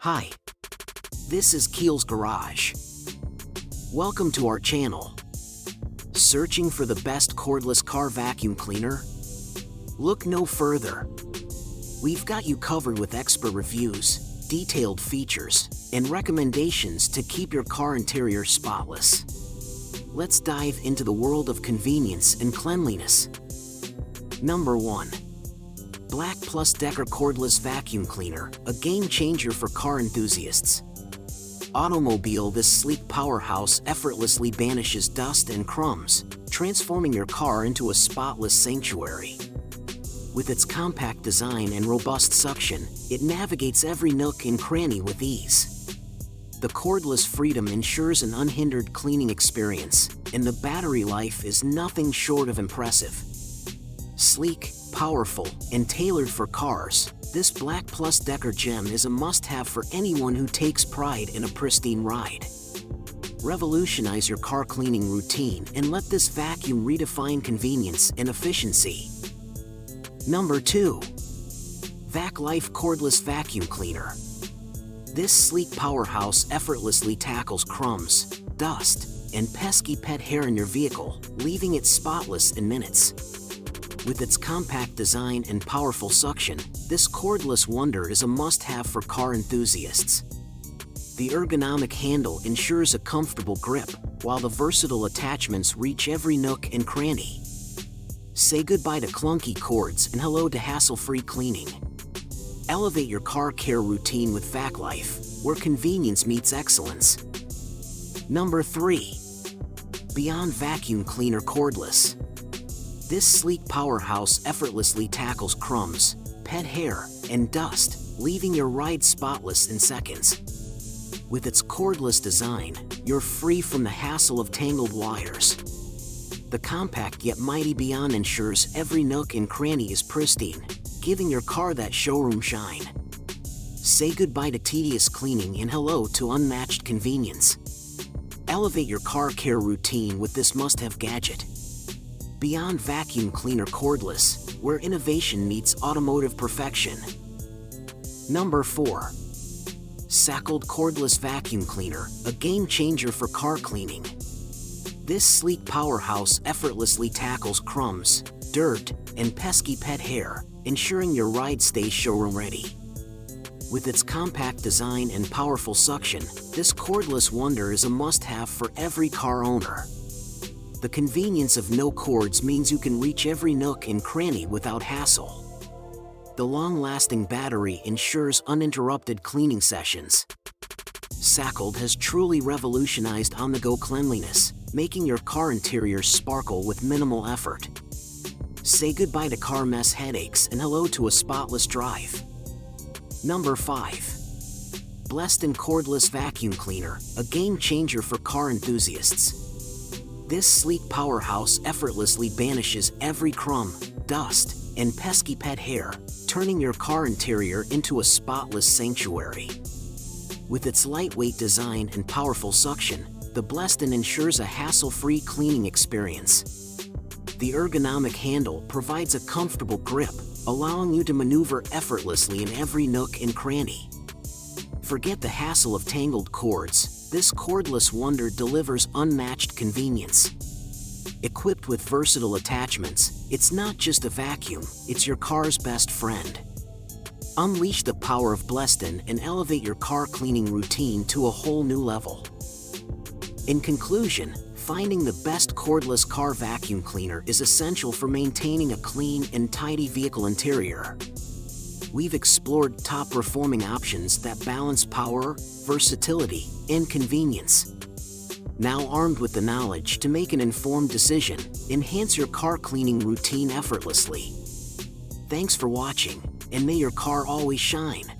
Hi, this is Keel's Garage. Welcome to our channel. Searching for the best cordless car vacuum cleaner? Look no further. We've got you covered with expert reviews, detailed features, and recommendations to keep your car interior spotless. Let's dive into the world of convenience and cleanliness. Number 1. Black Plus Decker Cordless Vacuum Cleaner, a game changer for car enthusiasts. Automobile, this sleek powerhouse effortlessly banishes dust and crumbs, transforming your car into a spotless sanctuary. With its compact design and robust suction, it navigates every nook and cranny with ease. The cordless freedom ensures an unhindered cleaning experience, and the battery life is nothing short of impressive. Sleek, powerful, and tailored for cars, this Black Plus Decker gem is a must-have for anyone who takes pride in a pristine ride. Revolutionize your car cleaning routine and let this vacuum redefine convenience and efficiency. Number 2. VacLife Cordless Vacuum Cleaner. This sleek powerhouse effortlessly tackles crumbs, dust, and pesky pet hair in your vehicle, leaving it spotless in minutes. With its compact design and powerful suction, this cordless wonder is a must-have for car enthusiasts. The ergonomic handle ensures a comfortable grip, while the versatile attachments reach every nook and cranny. Say goodbye to clunky cords and hello to hassle-free cleaning. Elevate your car care routine with VacLife, where convenience meets excellence. Number 3. Beyond Vacuum Cleaner Cordless. This sleek powerhouse effortlessly tackles crumbs, pet hair, and dust, leaving your ride spotless in seconds. With its cordless design, you're free from the hassle of tangled wires. The compact yet mighty Beyond ensures every nook and cranny is pristine, giving your car that showroom shine. Say goodbye to tedious cleaning and hello to unmatched convenience. Elevate your car care routine with this must-have gadget. Beyond Vacuum Cleaner Cordless, where innovation meets automotive perfection. Number 4. Sackled Cordless Vacuum Cleaner, a game changer for car cleaning. This sleek powerhouse effortlessly tackles crumbs, dirt, and pesky pet hair, ensuring your ride stays showroom ready. With its compact design and powerful suction, this cordless wonder is a must-have for every car owner. The convenience of no cords means you can reach every nook and cranny without hassle. The long-lasting battery ensures uninterrupted cleaning sessions. Sackled has truly revolutionized on-the-go cleanliness, making your car interior sparkle with minimal effort. Say goodbye to car mess headaches and hello to a spotless drive. Number 5. Blesson Cordless Vacuum Cleaner, a game changer for car enthusiasts. This sleek powerhouse effortlessly banishes every crumb, dust, and pesky pet hair, turning your car interior into a spotless sanctuary. With its lightweight design and powerful suction, the Blesson ensures a hassle-free cleaning experience. The ergonomic handle provides a comfortable grip, allowing you to maneuver effortlessly in every nook and cranny. Forget the hassle of tangled cords. This cordless wonder delivers unmatched convenience. Equipped with versatile attachments, it's not just a vacuum, it's your car's best friend. Unleash the power of Blesson and elevate your car cleaning routine to a whole new level. In conclusion, finding the best cordless car vacuum cleaner is essential for maintaining a clean and tidy vehicle interior. We've explored top-performing options that balance power, versatility, and convenience. Now armed with the knowledge to make an informed decision, enhance your car cleaning routine effortlessly. Thanks for watching, and may your car always shine.